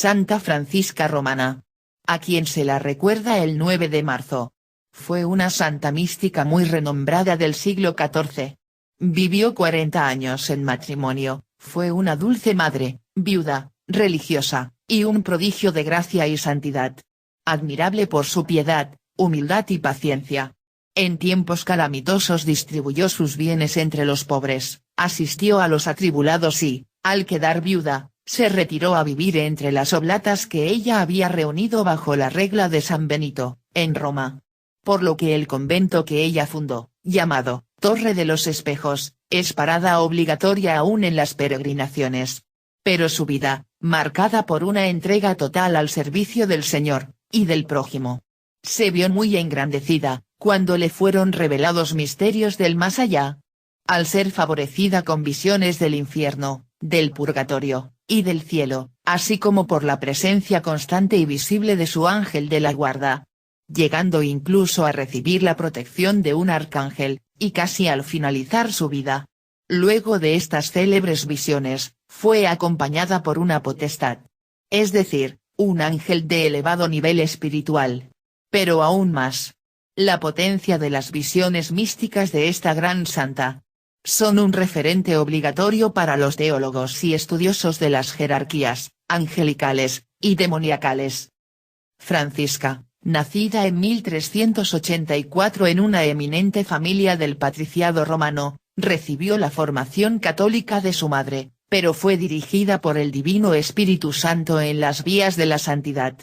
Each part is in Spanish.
Santa Francisca Romana, a quien se la recuerda el 9 de marzo. Fue una santa mística muy renombrada del siglo XIV. Vivió 40 años en matrimonio, fue una dulce madre, viuda, religiosa, y un prodigio de gracia y santidad. Admirable por su piedad, humildad y paciencia. En tiempos calamitosos distribuyó sus bienes entre los pobres, asistió a los atribulados y, al quedar viuda, se retiró a vivir entre las oblatas que ella había reunido bajo la regla de San Benito, en Roma. Por lo que el convento que ella fundó, llamado Torre de los Espejos, es parada obligatoria aún en las peregrinaciones. Pero su vida, marcada por una entrega total al servicio del Señor, y del prójimo, se vio muy engrandecida, cuando le fueron revelados misterios del más allá. Al ser favorecida con visiones del infierno, del purgatorio, y del cielo, así como por la presencia constante y visible de su ángel de la guarda, llegando incluso a recibir la protección de un arcángel, y casi al finalizar su vida. Luego de estas célebres visiones, fue acompañada por una potestad. Es decir, un ángel de elevado nivel espiritual. Pero aún más. La potencia de las visiones místicas de esta gran santa. Son un referente obligatorio para los teólogos y estudiosos de las jerarquías, angelicales, y demoniacales. Francisca, nacida en 1384 en una eminente familia del patriciado romano, recibió la formación católica de su madre, pero fue dirigida por el Divino Espíritu Santo en las vías de la santidad.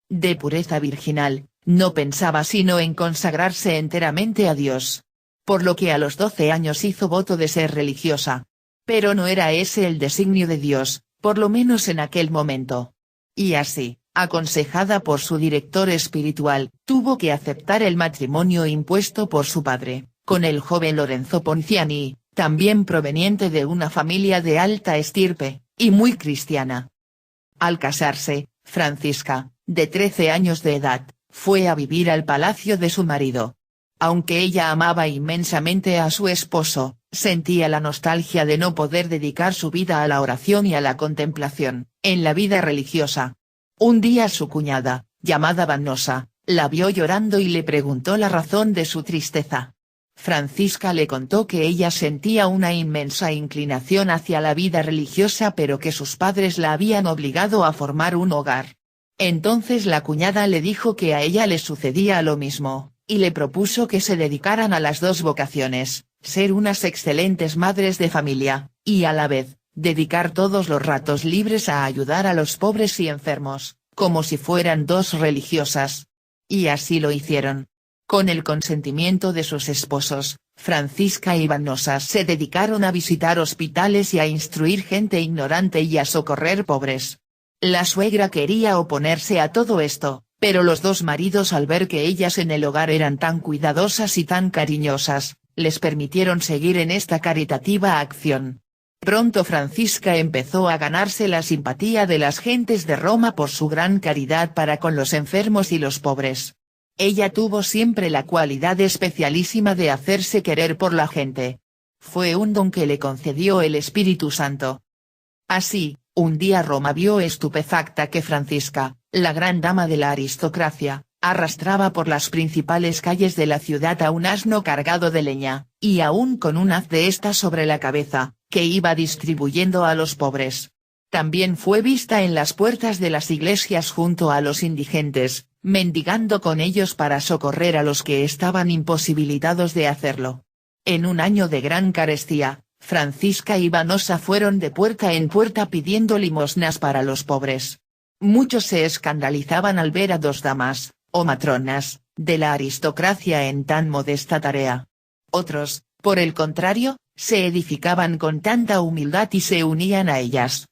De pureza virginal, no pensaba sino en consagrarse enteramente a Dios. Por lo que a los 12 años hizo voto de ser religiosa. Pero no era ese el designio de Dios, por lo menos en aquel momento. Y así, aconsejada por su director espiritual, tuvo que aceptar el matrimonio impuesto por su padre, con el joven Lorenzo Ponciani, también proveniente de una familia de alta estirpe, y muy cristiana. Al casarse, Francisca, de 13 años de edad, fue a vivir al palacio de su marido. Aunque ella amaba inmensamente a su esposo, sentía la nostalgia de no poder dedicar su vida a la oración y a la contemplación, en la vida religiosa. Un día su cuñada, llamada Vanosa, la vio llorando y le preguntó la razón de su tristeza. Francisca le contó que ella sentía una inmensa inclinación hacia la vida religiosa pero que sus padres la habían obligado a formar un hogar. Entonces la cuñada le dijo que a ella le sucedía lo mismo, y le propuso que se dedicaran a las dos vocaciones, ser unas excelentes madres de familia, y a la vez, dedicar todos los ratos libres a ayudar a los pobres y enfermos, como si fueran dos religiosas. Y así lo hicieron. Con el consentimiento de sus esposos, Francisca y Vanosa se dedicaron a visitar hospitales y a instruir gente ignorante y a socorrer pobres. La suegra quería oponerse a todo esto, pero los dos maridos al ver que ellas en el hogar eran tan cuidadosas y tan cariñosas, les permitieron seguir en esta caritativa acción. Pronto Francisca empezó a ganarse la simpatía de las gentes de Roma por su gran caridad para con los enfermos y los pobres. Ella tuvo siempre la cualidad especialísima de hacerse querer por la gente. Fue un don que le concedió el Espíritu Santo. Así, un día Roma vio estupefacta que Francisca, la gran dama de la aristocracia, arrastraba por las principales calles de la ciudad a un asno cargado de leña, y aún con un haz de esta sobre la cabeza, que iba distribuyendo a los pobres. También fue vista en las puertas de las iglesias junto a los indigentes, mendigando con ellos para socorrer a los que estaban imposibilitados de hacerlo. En un año de gran carestía, Francisca y Vanosa fueron de puerta en puerta pidiendo limosnas para los pobres. Muchos se escandalizaban al ver a dos damas, o matronas, de la aristocracia en tan modesta tarea. Otros, por el contrario, se edificaban con tanta humildad y se unían a ellas.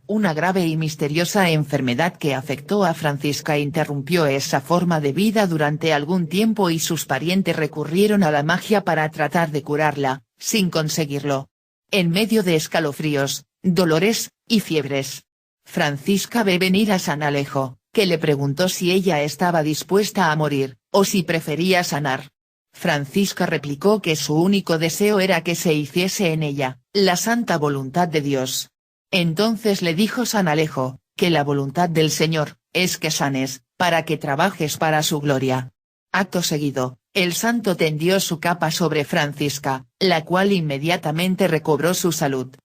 Una grave y misteriosa enfermedad que afectó a Francisca interrumpió esa forma de vida durante algún tiempo y sus parientes recurrieron a la magia para tratar de curarla, sin conseguirlo. En medio de escalofríos, dolores, y fiebres, Francisca ve venir a San Alejo, que le preguntó si ella estaba dispuesta a morir, o si prefería sanar. Francisca replicó que su único deseo era que se hiciese en ella, la santa voluntad de Dios. Entonces le dijo San Alejo, que la voluntad del Señor, es que sanes, para que trabajes para su gloria. Acto seguido, el santo tendió su capa sobre Francisca, la cual inmediatamente recobró su salud.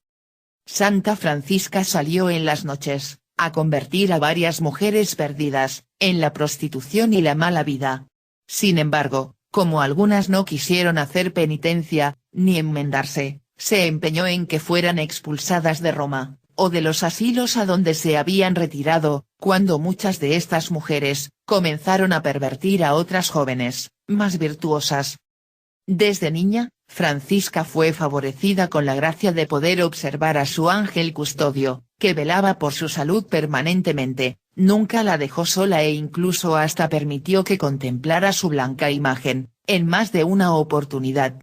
Santa Francisca salió en las noches, a convertir a varias mujeres perdidas, en la prostitución y la mala vida. Sin embargo, como algunas no quisieron hacer penitencia, ni enmendarse, se empeñó en que fueran expulsadas de Roma, o de los asilos a donde se habían retirado, cuando muchas de estas mujeres, comenzaron a pervertir a otras jóvenes, más virtuosas. Desde niña, Francisca fue favorecida con la gracia de poder observar a su ángel custodio, que velaba por su salud permanentemente, nunca la dejó sola e incluso hasta permitió que contemplara su blanca imagen, en más de una oportunidad.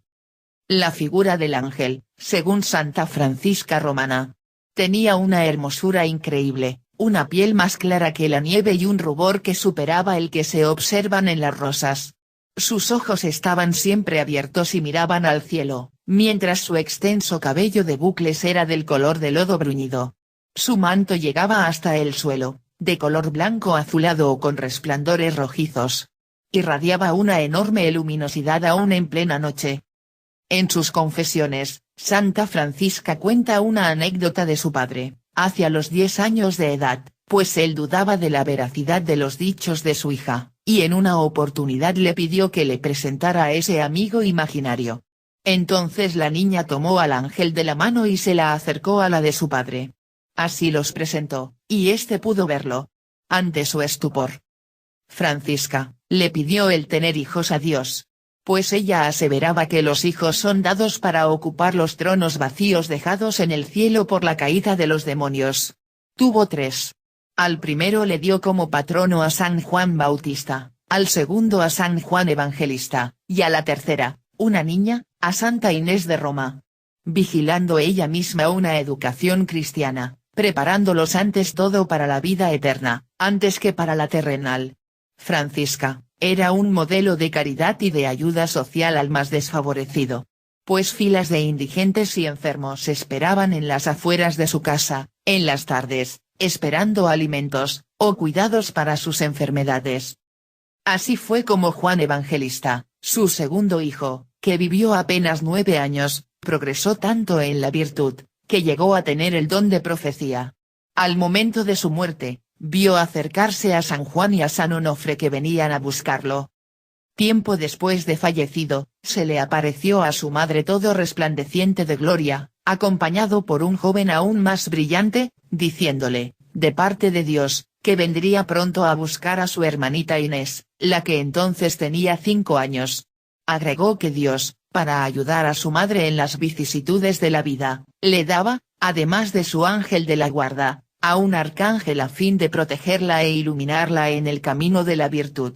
La figura del ángel, según Santa Francisca Romana, tenía una hermosura increíble, una piel más clara que la nieve y un rubor que superaba el que se observan en las rosas. Sus ojos estaban siempre abiertos y miraban al cielo, mientras su extenso cabello de bucles era del color de lodo bruñido. Su manto llegaba hasta el suelo, de color blanco azulado o con resplandores rojizos. Irradiaba una enorme luminosidad aún en plena noche. En sus confesiones, Santa Francisca cuenta una anécdota de su padre, hacia los 10 años de edad, pues él dudaba de la veracidad de los dichos de su hija, y en una oportunidad le pidió que le presentara a ese amigo imaginario. Entonces la niña tomó al ángel de la mano y se la acercó a la de su padre. Así los presentó, y éste pudo verlo. Ante su estupor, Francisca, le pidió el tener hijos a Dios, pues ella aseveraba que los hijos son dados para ocupar los tronos vacíos dejados en el cielo por la caída de los demonios. Tuvo 3. Al primero le dio como patrono a San Juan Bautista, al segundo a San Juan Evangelista, y a la tercera, una niña, a Santa Inés de Roma. Vigilando ella misma una educación cristiana, preparándolos antes todo para la vida eterna, antes que para la terrenal. Francisca, era un modelo de caridad y de ayuda social al más desfavorecido. Pues filas de indigentes y enfermos esperaban en las afueras de su casa, en las tardes, esperando alimentos, o cuidados para sus enfermedades. Así fue como Juan Evangelista, su segundo hijo, que vivió apenas 9 años, progresó tanto en la virtud, que llegó a tener el don de profecía. Al momento de su muerte, vio acercarse a San Juan y a San Onofre que venían a buscarlo. Tiempo después de fallecido, se le apareció a su madre todo resplandeciente de gloria, acompañado por un joven aún más brillante, diciéndole, de parte de Dios, que vendría pronto a buscar a su hermanita Inés, la que entonces tenía 5 años. Agregó que Dios, para ayudar a su madre en las vicisitudes de la vida, le daba, además de su ángel de la guarda, a un arcángel a fin de protegerla e iluminarla en el camino de la virtud.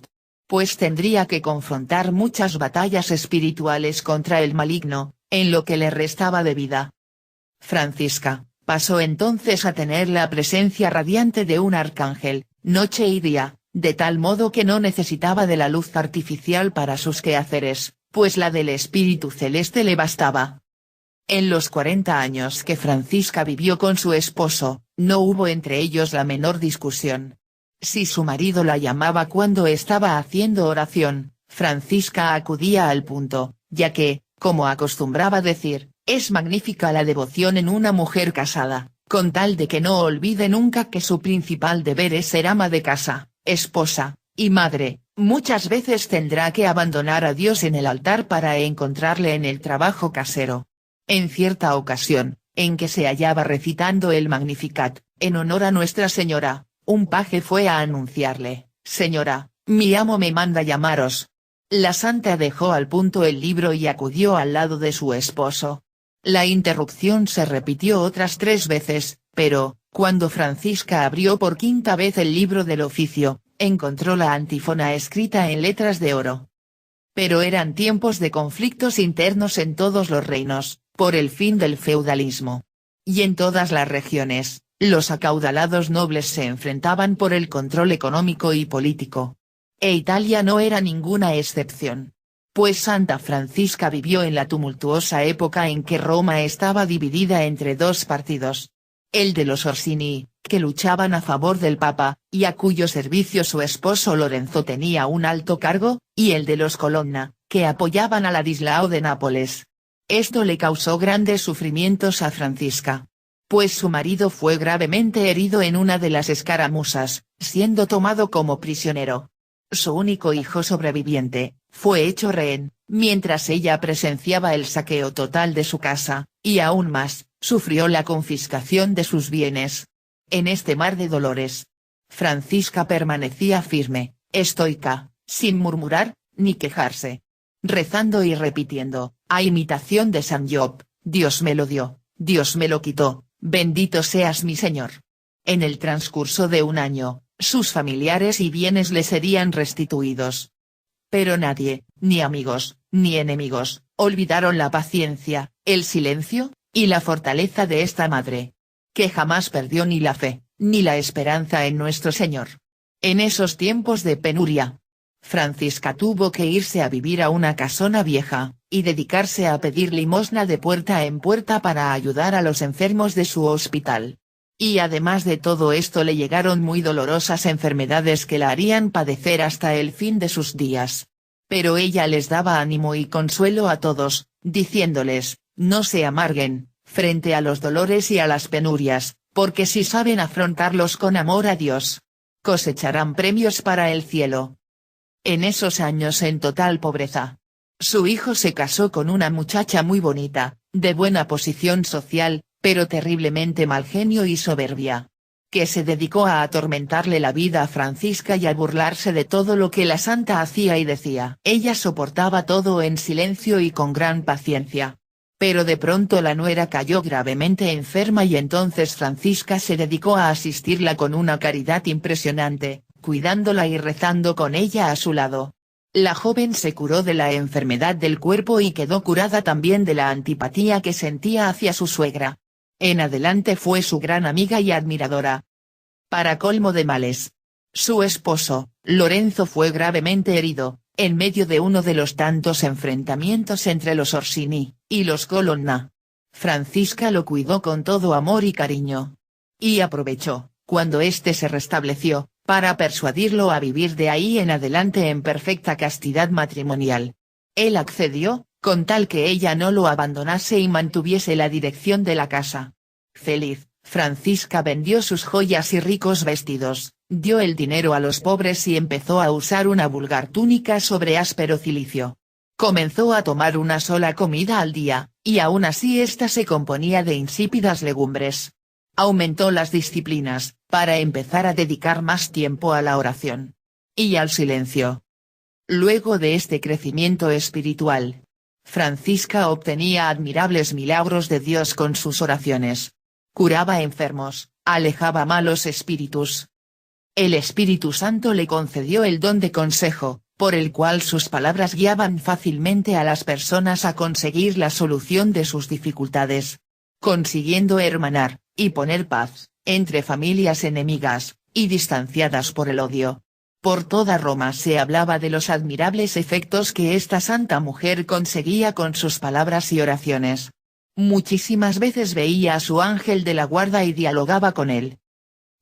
Pues tendría que confrontar muchas batallas espirituales contra el maligno, en lo que le restaba de vida. Francisca, pasó entonces a tener la presencia radiante de un arcángel, noche y día, de tal modo que no necesitaba de la luz artificial para sus quehaceres, pues la del Espíritu Celeste le bastaba. En los 40 años que Francisca vivió con su esposo, no hubo entre ellos la menor discusión. Si su marido la llamaba cuando estaba haciendo oración, Francisca acudía al punto, ya que, como acostumbraba decir, es magnífica la devoción en una mujer casada, con tal de que no olvide nunca que su principal deber es ser ama de casa, esposa, y madre. Muchas veces tendrá que abandonar a Dios en el altar para encontrarle en el trabajo casero. En cierta ocasión, en que se hallaba recitando el Magnificat, en honor a Nuestra Señora, un paje fue a anunciarle, «Señora, mi amo me manda llamaros». La santa dejó al punto el libro y acudió al lado de su esposo. La interrupción se repitió otras 3 veces, pero, cuando Francisca abrió por 5ª vez el libro del oficio, encontró la antífona escrita en letras de oro. Pero eran tiempos de conflictos internos en todos los reinos, por el fin del feudalismo. Y en todas las regiones, los acaudalados nobles se enfrentaban por el control económico y político. E Italia no era ninguna excepción. Pues Santa Francisca vivió en la tumultuosa época en que Roma estaba dividida entre 2 partidos. El de los Orsini, que luchaban a favor del Papa, y a cuyo servicio su esposo Lorenzo tenía un alto cargo, y el de los Colonna, que apoyaban a Ladislao de Nápoles. Esto le causó grandes sufrimientos a Francisca, pues su marido fue gravemente herido en una de las escaramuzas, siendo tomado como prisionero. Su único hijo sobreviviente, fue hecho rehén, mientras ella presenciaba el saqueo total de su casa, y aún más, sufrió la confiscación de sus bienes. En este mar de dolores, Francisca permanecía firme, estoica, sin murmurar, ni quejarse, rezando y repitiendo, a imitación de San Job: Dios me lo dio, Dios me lo quitó, bendito seas mi Señor. En el transcurso de un año, sus familiares y bienes le serían restituidos. Pero nadie, ni amigos, ni enemigos, olvidaron la paciencia, el silencio, y la fortaleza de esta madre, que jamás perdió ni la fe, ni la esperanza en nuestro Señor. En esos tiempos de penuria, Francisca tuvo que irse a vivir a una casona vieja, y dedicarse a pedir limosna de puerta en puerta para ayudar a los enfermos de su hospital. Y además de todo esto le llegaron muy dolorosas enfermedades que la harían padecer hasta el fin de sus días. Pero ella les daba ánimo y consuelo a todos, diciéndoles, no se amarguen, frente a los dolores y a las penurias, porque si saben afrontarlos con amor a Dios, cosecharán premios para el cielo. En esos años en total pobreza, su hijo se casó con una muchacha muy bonita, de buena posición social, pero terriblemente mal genio y soberbia, que se dedicó a atormentarle la vida a Francisca y a burlarse de todo lo que la santa hacía y decía. Ella soportaba todo en silencio y con gran paciencia. Pero de pronto la nuera cayó gravemente enferma y entonces Francisca se dedicó a asistirla con una caridad impresionante, cuidándola y rezando con ella a su lado. La joven se curó de la enfermedad del cuerpo y quedó curada también de la antipatía que sentía hacia su suegra. En adelante fue su gran amiga y admiradora. Para colmo de males, su esposo, Lorenzo, fue gravemente herido, en medio de uno de los tantos enfrentamientos entre los Orsini y los Colonna. Francisca lo cuidó con todo amor y cariño. Y aprovechó, cuando éste se restableció, para persuadirlo a vivir de ahí en adelante en perfecta castidad matrimonial. Él accedió, con tal que ella no lo abandonase y mantuviese la dirección de la casa. Feliz, Francisca vendió sus joyas y ricos vestidos, dio el dinero a los pobres y empezó a usar una vulgar túnica sobre áspero cilicio. Comenzó a tomar una sola comida al día, y aún así ésta se componía de insípidas legumbres. Aumentó las disciplinas, para empezar a dedicar más tiempo a la oración y al silencio. Luego de este crecimiento espiritual, Francisca obtenía admirables milagros de Dios con sus oraciones. Curaba enfermos, alejaba malos espíritus. El Espíritu Santo le concedió el don de consejo, por el cual sus palabras guiaban fácilmente a las personas a conseguir la solución de sus dificultades, consiguiendo hermanar, y poner paz, entre familias enemigas, y distanciadas por el odio. Por toda Roma se hablaba de los admirables efectos que esta santa mujer conseguía con sus palabras y oraciones. Muchísimas veces veía a su ángel de la guarda y dialogaba con él.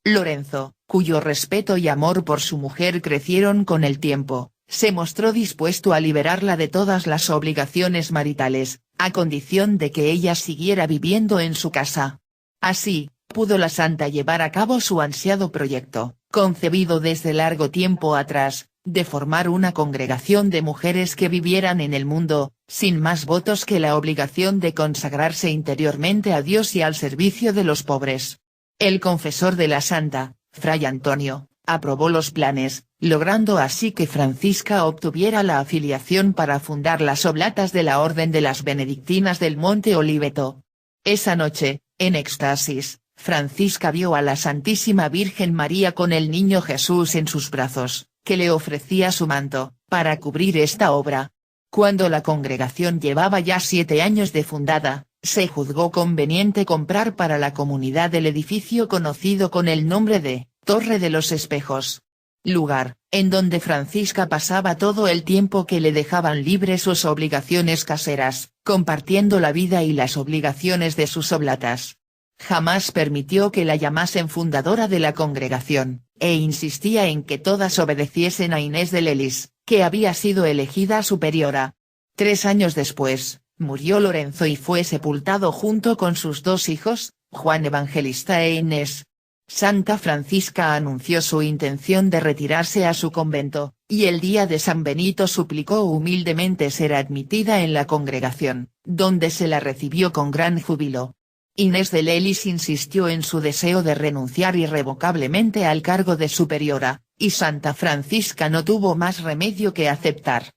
Lorenzo, cuyo respeto y amor por su mujer crecieron con el tiempo, se mostró dispuesto a liberarla de todas las obligaciones maritales, a condición de que ella siguiera viviendo en su casa. Así, pudo la santa llevar a cabo su ansiado proyecto, concebido desde largo tiempo atrás, de formar una congregación de mujeres que vivieran en el mundo, sin más votos que la obligación de consagrarse interiormente a Dios y al servicio de los pobres. El confesor de la santa, Fray Antonio, aprobó los planes, logrando así que Francisca obtuviera la afiliación para fundar las Oblatas de la Orden de las Benedictinas del Monte Oliveto. Esa noche, en éxtasis, Francisca vio a la Santísima Virgen María con el niño Jesús en sus brazos, que le ofrecía su manto, para cubrir esta obra. Cuando la congregación llevaba ya 7 años de fundada, se juzgó conveniente comprar para la comunidad el edificio conocido con el nombre de Torre de los Espejos. Lugar, en donde Francisca pasaba todo el tiempo que le dejaban libre sus obligaciones caseras, compartiendo la vida y las obligaciones de sus oblatas. Jamás permitió que la llamasen fundadora de la congregación, e insistía en que todas obedeciesen a Inés de Lelis, que había sido elegida superiora. 3 años después, murió Lorenzo y fue sepultado junto con sus 2 hijos, Juan Evangelista e Inés. Santa Francisca anunció su intención de retirarse a su convento, y el día de San Benito suplicó humildemente ser admitida en la congregación, donde se la recibió con gran júbilo. Inés de Lelis insistió en su deseo de renunciar irrevocablemente al cargo de superiora, y Santa Francisca no tuvo más remedio que aceptar.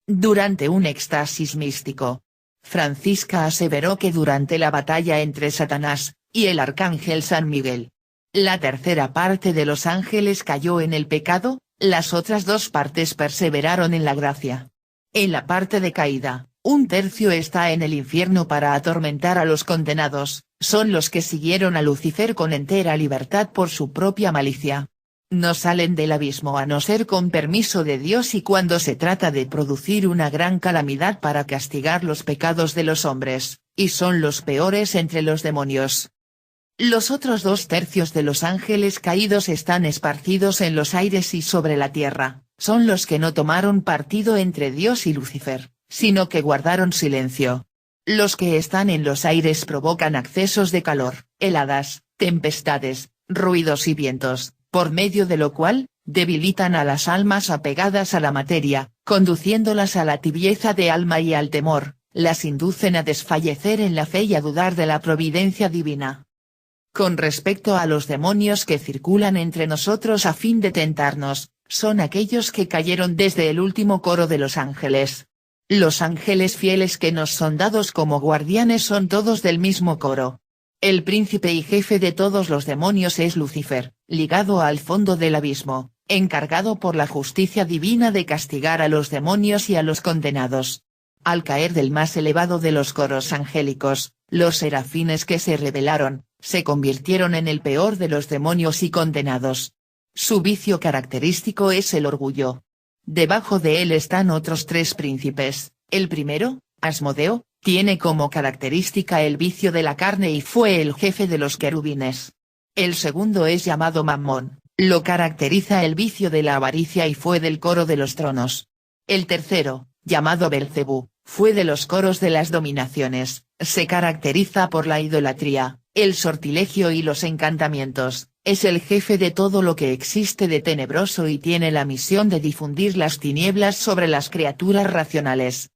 Durante un éxtasis místico, Francisca aseveró que durante la batalla entre Satanás y el arcángel San Miguel, la tercera parte de los ángeles cayó en el pecado, las otras 2 partes perseveraron en la gracia. En la parte de caída, 1/3 está en el infierno para atormentar a los condenados, son los que siguieron a Lucifer con entera libertad por su propia malicia. No salen del abismo a no ser con permiso de Dios y cuando se trata de producir una gran calamidad para castigar los pecados de los hombres, y son los peores entre los demonios. Los otros 2/3 de los ángeles caídos están esparcidos en los aires y sobre la tierra, son los que no tomaron partido entre Dios y Lucifer, sino que guardaron silencio. Los que están en los aires provocan accesos de calor, heladas, tempestades, ruidos y vientos, por medio de lo cual, debilitan a las almas apegadas a la materia, conduciéndolas a la tibieza de alma y al temor, las inducen a desfallecer en la fe y a dudar de la providencia divina. Con respecto a los demonios que circulan entre nosotros a fin de tentarnos, son aquellos que cayeron desde el último coro de los ángeles. Los ángeles fieles que nos son dados como guardianes son todos del mismo coro. El príncipe y jefe de todos los demonios es Lucifer, ligado al fondo del abismo, encargado por la justicia divina de castigar a los demonios y a los condenados. Al caer del más elevado de los coros angélicos, los serafines que se rebelaron, se convirtieron en el peor de los demonios y condenados. Su vicio característico es el orgullo. Debajo de él están otros 3 príncipes, el primero, Asmodeo, tiene como característica el vicio de la carne y fue el jefe de los querubines. El segundo es llamado Mamón, lo caracteriza el vicio de la avaricia y fue del coro de los tronos. El tercero, llamado Belcebú, fue de los coros de las dominaciones, se caracteriza por la idolatría, el sortilegio y los encantamientos, es el jefe de todo lo que existe de tenebroso y tiene la misión de difundir las tinieblas sobre las criaturas racionales.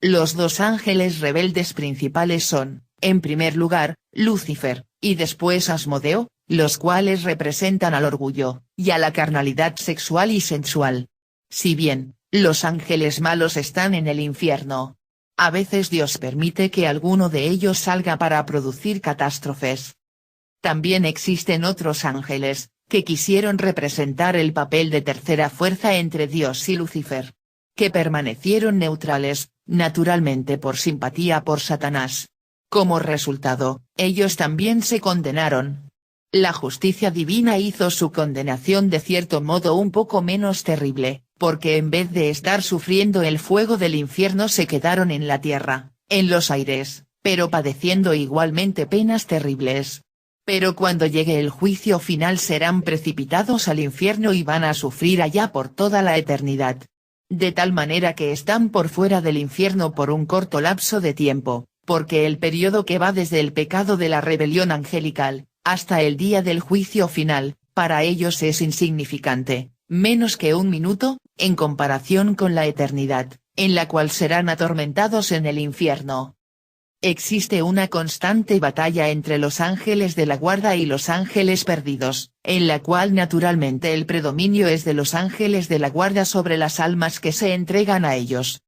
Los 2 ángeles rebeldes principales son, en primer lugar, Lucifer, y después Asmodeo, los cuales representan al orgullo, y a la carnalidad sexual y sensual. Si bien, los ángeles malos están en el infierno, a veces Dios permite que alguno de ellos salga para producir catástrofes. También existen otros ángeles, que quisieron representar el papel de tercera fuerza entre Dios y Lucifer, que permanecieron neutrales, naturalmente por simpatía por Satanás. Como resultado, ellos también se condenaron. La justicia divina hizo su condenación de cierto modo un poco menos terrible, porque en vez de estar sufriendo el fuego del infierno se quedaron en la tierra, en los aires, pero padeciendo igualmente penas terribles. Pero cuando llegue el juicio final serán precipitados al infierno y van a sufrir allá por toda la eternidad. De tal manera que están por fuera del infierno por un corto lapso de tiempo, porque el periodo que va desde el pecado de la rebelión angelical, hasta el día del juicio final, para ellos es insignificante, menos que 1 minuto, en comparación con la eternidad, en la cual serán atormentados en el infierno. Existe una constante batalla entre los ángeles de la guarda y los ángeles perdidos, en la cual naturalmente el predominio es de los ángeles de la guarda sobre las almas que se entregan a ellos.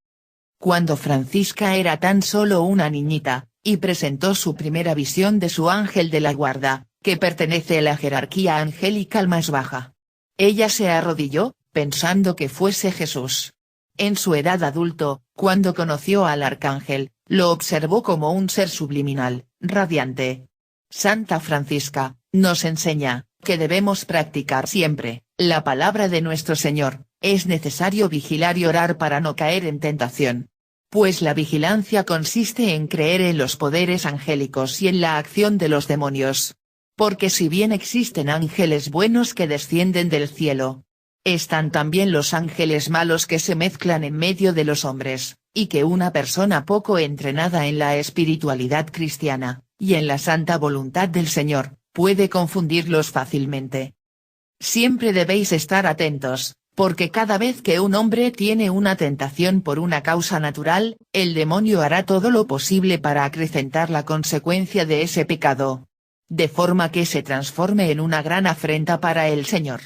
Cuando Francisca era tan solo una niñita, y presentó su primera visión de su ángel de la guarda, que pertenece a la jerarquía angelical más baja, ella se arrodilló, pensando que fuese Jesús. En su edad adulto, cuando conoció al arcángel, lo observó como un ser subliminal, radiante. Santa Francisca, nos enseña, que debemos practicar siempre, la palabra de nuestro Señor, es necesario vigilar y orar para no caer en tentación. Pues la vigilancia consiste en creer en los poderes angélicos y en la acción de los demonios. Porque si bien existen ángeles buenos que descienden del cielo, están también los ángeles malos que se mezclan en medio de los hombres, y que una persona poco entrenada en la espiritualidad cristiana, y en la santa voluntad del Señor, puede confundirlos fácilmente. Siempre debéis estar atentos, porque cada vez que un hombre tiene una tentación por una causa natural, el demonio hará todo lo posible para acrecentar la consecuencia de ese pecado, de forma que se transforme en una gran afrenta para el Señor.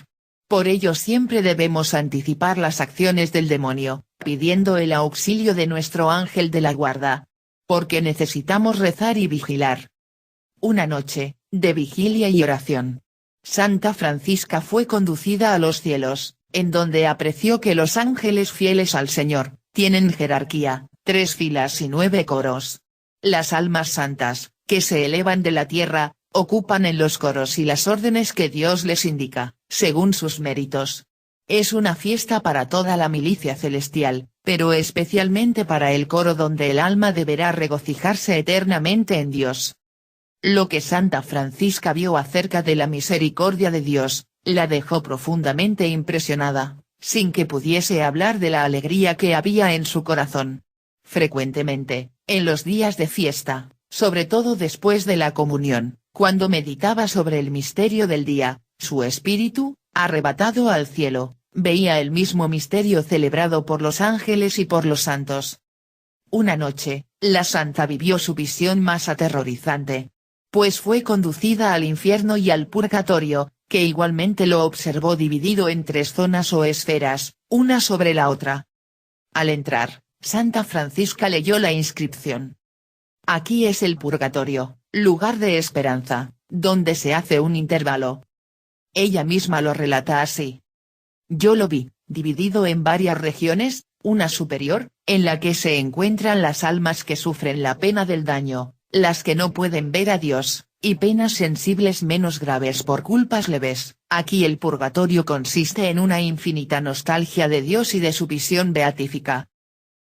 Por ello siempre debemos anticipar las acciones del demonio, pidiendo el auxilio de nuestro ángel de la guarda. Porque necesitamos rezar y vigilar. Una noche, de vigilia y oración, Santa Francisca fue conducida a los cielos, en donde apreció que los ángeles fieles al Señor, tienen jerarquía, 3 filas y 9 coros. Las almas santas, que se elevan de la tierra, ocupan en los coros y las órdenes que Dios les indica, según sus méritos. Es una fiesta para toda la milicia celestial, pero especialmente para el coro donde el alma deberá regocijarse eternamente en Dios. Lo que Santa Francisca vio acerca de la misericordia de Dios, la dejó profundamente impresionada, sin que pudiese hablar de la alegría que había en su corazón. Frecuentemente, en los días de fiesta, sobre todo después de la comunión, cuando meditaba sobre el misterio del día, su espíritu, arrebatado al cielo, veía el mismo misterio celebrado por los ángeles y por los santos. Una noche, la santa vivió su visión más aterrorizante. Pues fue conducida al infierno y al purgatorio, que igualmente lo observó dividido en 3 zonas o esferas, una sobre la otra. Al entrar, Santa Francisca leyó la inscripción. Aquí es el purgatorio, lugar de esperanza, donde se hace un intervalo. Ella misma lo relata así. Yo lo vi, dividido en varias regiones, una superior, en la que se encuentran las almas que sufren la pena del daño, las que no pueden ver a Dios, y penas sensibles menos graves por culpas leves. Aquí el purgatorio consiste en una infinita nostalgia de Dios y de su visión beatífica.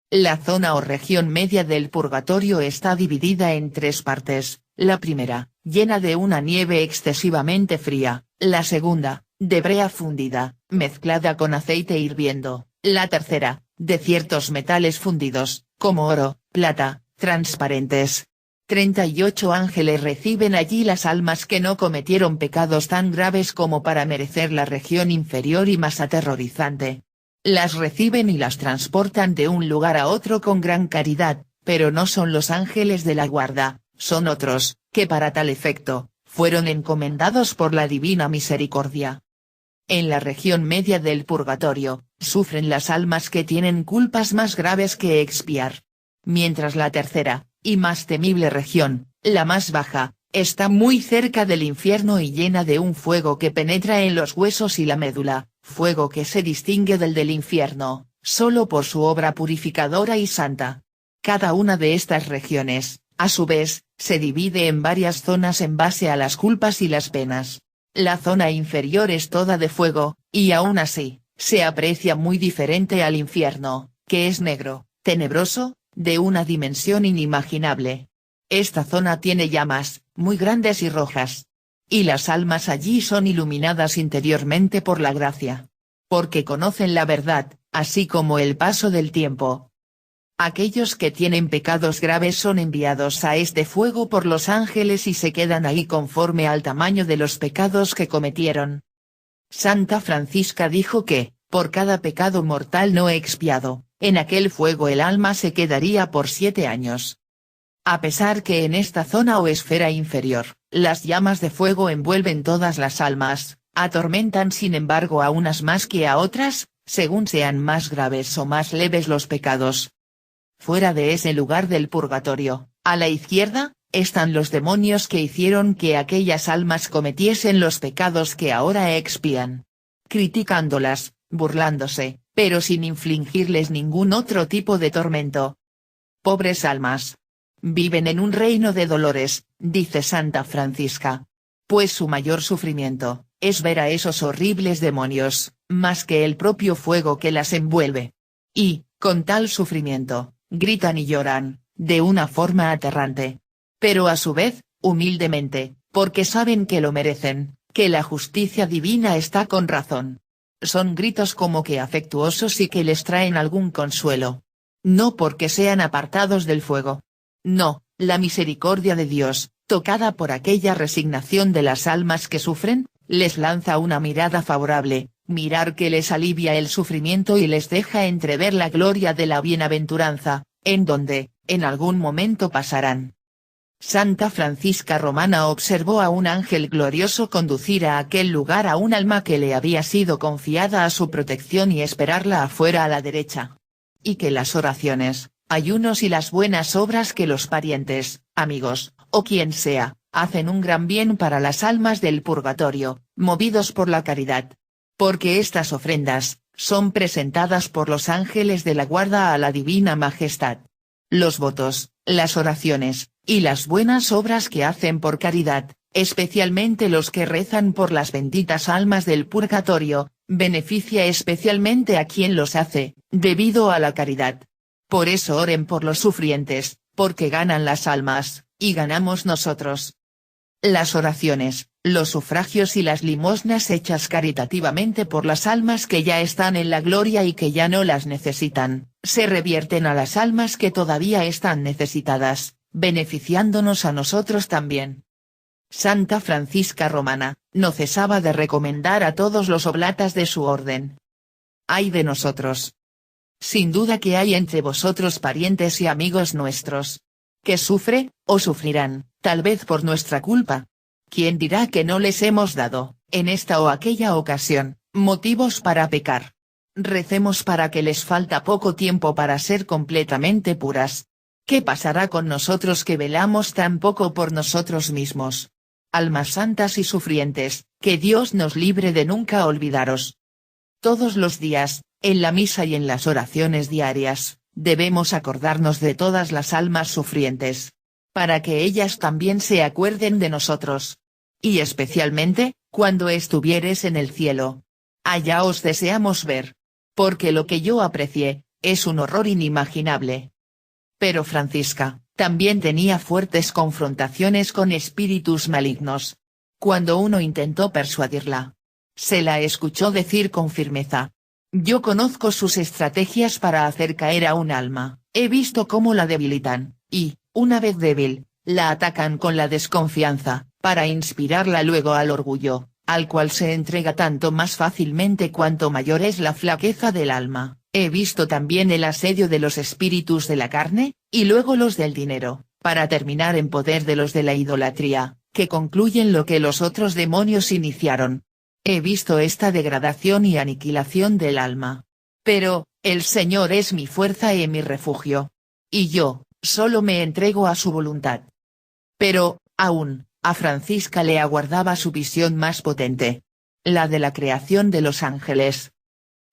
La zona o región media del purgatorio está dividida en 3 partes, la primera, llena de una nieve excesivamente fría, la segunda, de brea fundida, mezclada con aceite hirviendo, la tercera, de ciertos metales fundidos, como oro, plata, transparentes. 38 ángeles reciben allí las almas que no cometieron pecados tan graves como para merecer la región inferior y más aterrorizante. Las reciben y las transportan de un lugar a otro con gran caridad, pero no son los ángeles de la guarda, son otros, que para tal efecto, fueron encomendados por la divina misericordia. En la región media del purgatorio, sufren las almas que tienen culpas más graves que expiar. Mientras la tercera, y más temible región, la más baja, está muy cerca del infierno y llena de un fuego que penetra en los huesos y la médula, fuego que se distingue del infierno, solo por su obra purificadora y santa. Cada una de estas regiones, a su vez, se divide en varias zonas en base a las culpas y las penas. La zona inferior es toda de fuego, y aún así, se aprecia muy diferente al infierno, que es negro, tenebroso, de una dimensión inimaginable. Esta zona tiene llamas, muy grandes y rojas. Y las almas allí son iluminadas interiormente por la gracia. Porque conocen la verdad, así como el paso del tiempo. Aquellos que tienen pecados graves son enviados a este fuego por los ángeles y se quedan ahí conforme al tamaño de los pecados que cometieron. Santa Francisca dijo que, por cada pecado mortal no expiado, en aquel fuego el alma se quedaría por 7 años. A pesar que en esta zona o esfera inferior, las llamas de fuego envuelven todas las almas, atormentan sin embargo a unas más que a otras, según sean más graves o más leves los pecados. Fuera de ese lugar del purgatorio, a la izquierda, están los demonios que hicieron que aquellas almas cometiesen los pecados que ahora expían. Criticándolas, burlándose, pero sin infligirles ningún otro tipo de tormento. Pobres almas. Viven en un reino de dolores, dice Santa Francisca. Pues su mayor sufrimiento, es ver a esos horribles demonios, más que el propio fuego que las envuelve. Y, con tal sufrimiento, gritan y lloran, de una forma aterrante. Pero a su vez, humildemente, porque saben que lo merecen, que la justicia divina está con razón. Son gritos como que afectuosos y que les traen algún consuelo. No porque sean apartados del fuego. No, la misericordia de Dios, tocada por aquella resignación de las almas que sufren, les lanza una mirada favorable, mirar que les alivia el sufrimiento y les deja entrever la gloria de la bienaventuranza, en donde, en algún momento pasarán. Santa Francisca Romana observó a un ángel glorioso conducir a aquel lugar a un alma que le había sido confiada a su protección y esperarla afuera a la derecha. Y que las oraciones, ayunos y las buenas obras que los parientes, amigos, o quien sea, hacen un gran bien para las almas del purgatorio, movidos por la caridad. Porque estas ofrendas, son presentadas por los ángeles de la guarda a la divina majestad. Los votos, las oraciones, y las buenas obras que hacen por caridad, especialmente los que rezan por las benditas almas del purgatorio, beneficia especialmente a quien los hace, debido a la caridad. Por eso oren por los sufrientes, porque ganan las almas, y ganamos nosotros. Las oraciones, los sufragios y las limosnas hechas caritativamente por las almas que ya están en la gloria y que ya no las necesitan, se revierten a las almas que todavía están necesitadas, beneficiándonos a nosotros también. Santa Francisca Romana, no cesaba de recomendar a todos los oblatas de su orden. ¡Ay de nosotros! Sin duda que hay entre vosotros parientes y amigos nuestros, que sufre, o sufrirán, tal vez por nuestra culpa. ¿Quién dirá que no les hemos dado, en esta o aquella ocasión, motivos para pecar? Recemos para que les falta poco tiempo para ser completamente puras. ¿Qué pasará con nosotros que velamos tan poco por nosotros mismos? Almas santas y sufrientes, que Dios nos libre de nunca olvidaros. Todos los días, en la misa y en las oraciones diarias, debemos acordarnos de todas las almas sufrientes, para que ellas también se acuerden de nosotros. Y especialmente, cuando estuvieres en el cielo. Allá os deseamos ver. Porque lo que yo aprecié, es un horror inimaginable. Pero Francisca, también tenía fuertes confrontaciones con espíritus malignos. Cuando uno intentó persuadirla, se la escuchó decir con firmeza: yo conozco sus estrategias para hacer caer a un alma, he visto cómo la debilitan, y, una vez débil, la atacan con la desconfianza, para inspirarla luego al orgullo, al cual se entrega tanto más fácilmente cuanto mayor es la flaqueza del alma. He visto también el asedio de los espíritus de la carne, y luego los del dinero, para terminar en poder de los de la idolatría, que concluyen lo que los otros demonios iniciaron. He visto esta degradación y aniquilación del alma. Pero, el Señor es mi fuerza y mi refugio. Y yo, solo me entrego a su voluntad. Pero, aún, a Francisca le aguardaba su visión más potente. La de la creación de los ángeles.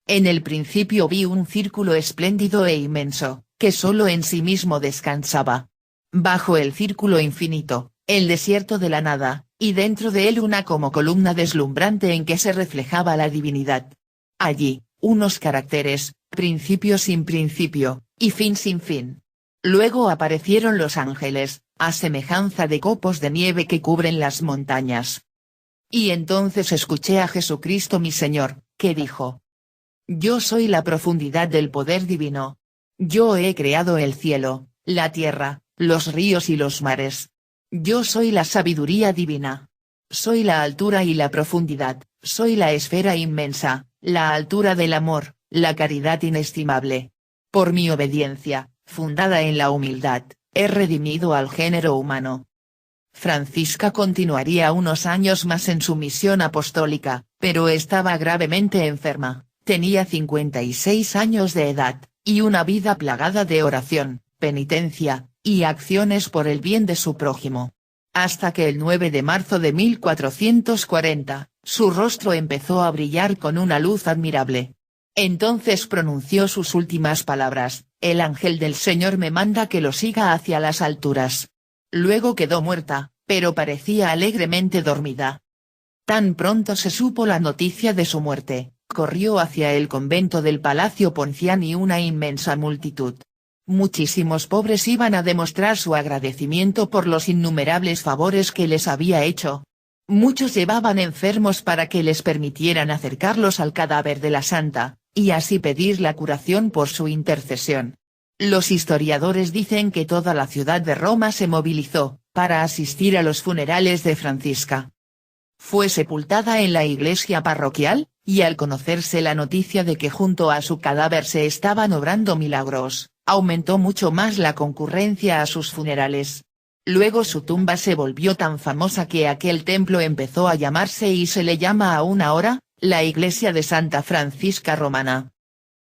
En el principio vi un círculo espléndido e inmenso, que solo en sí mismo descansaba. Bajo el círculo infinito, el desierto de la nada, y dentro de él una como columna deslumbrante en que se reflejaba la divinidad. Allí, unos caracteres, principio sin principio, y fin sin fin. Luego aparecieron los ángeles, a semejanza de copos de nieve que cubren las montañas. Y entonces escuché a Jesucristo mi Señor, que dijo: yo soy la profundidad del poder divino. Yo he creado el cielo, la tierra, los ríos y los mares. Yo soy la sabiduría divina. Soy la altura y la profundidad, soy la esfera inmensa, la altura del amor, la caridad inestimable. Por mi obediencia, fundada en la humildad, he redimido al género humano. Francisca continuaría unos años más en su misión apostólica, pero estaba gravemente enferma. Tenía 56 años de edad, y una vida plagada de oración, penitencia, y acciones por el bien de su prójimo. Hasta que el 9 de marzo de 1440, su rostro empezó a brillar con una luz admirable. Entonces pronunció sus últimas palabras: el ángel del Señor me manda que lo siga hacia las alturas. Luego quedó muerta, pero parecía alegremente dormida. Tan pronto se supo la noticia de su muerte, corrió hacia el convento del Palacio Ponciani una inmensa multitud. Muchísimos pobres iban a demostrar su agradecimiento por los innumerables favores que les había hecho. Muchos llevaban enfermos para que les permitieran acercarlos al cadáver de la santa, y así pedir la curación por su intercesión. Los historiadores dicen que toda la ciudad de Roma se movilizó, para asistir a los funerales de Francisca. Fue sepultada en la iglesia parroquial, y al conocerse la noticia de que junto a su cadáver se estaban obrando milagros, aumentó mucho más la concurrencia a sus funerales. Luego su tumba se volvió tan famosa que aquel templo empezó a llamarse y se le llama aún ahora, la iglesia de Santa Francisca Romana.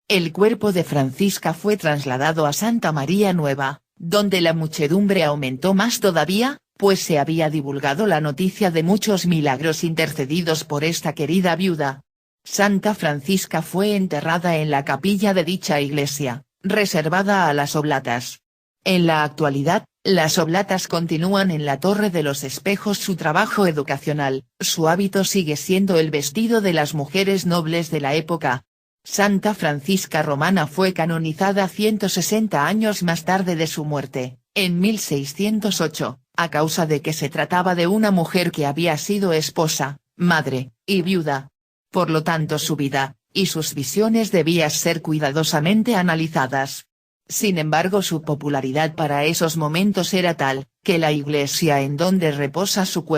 El cuerpo de Francisca fue trasladado a Santa María Nueva, donde la muchedumbre aumentó más todavía, pues se había divulgado la noticia de muchos milagros intercedidos por esta querida viuda. Santa Francisca fue enterrada en la capilla de dicha iglesia, reservada a las oblatas. En la actualidad, las oblatas continúan en la Torre de los Espejos su trabajo educacional, su hábito sigue siendo el vestido de las mujeres nobles de la época. Santa Francisca Romana fue canonizada 160 años más tarde de su muerte, en 1608, a causa de que se trataba de una mujer que había sido esposa, madre, y viuda. Por lo tanto su vida, y sus visiones debían ser cuidadosamente analizadas. Sin embargo su popularidad para esos momentos era tal, que la iglesia en donde reposa su cuerpo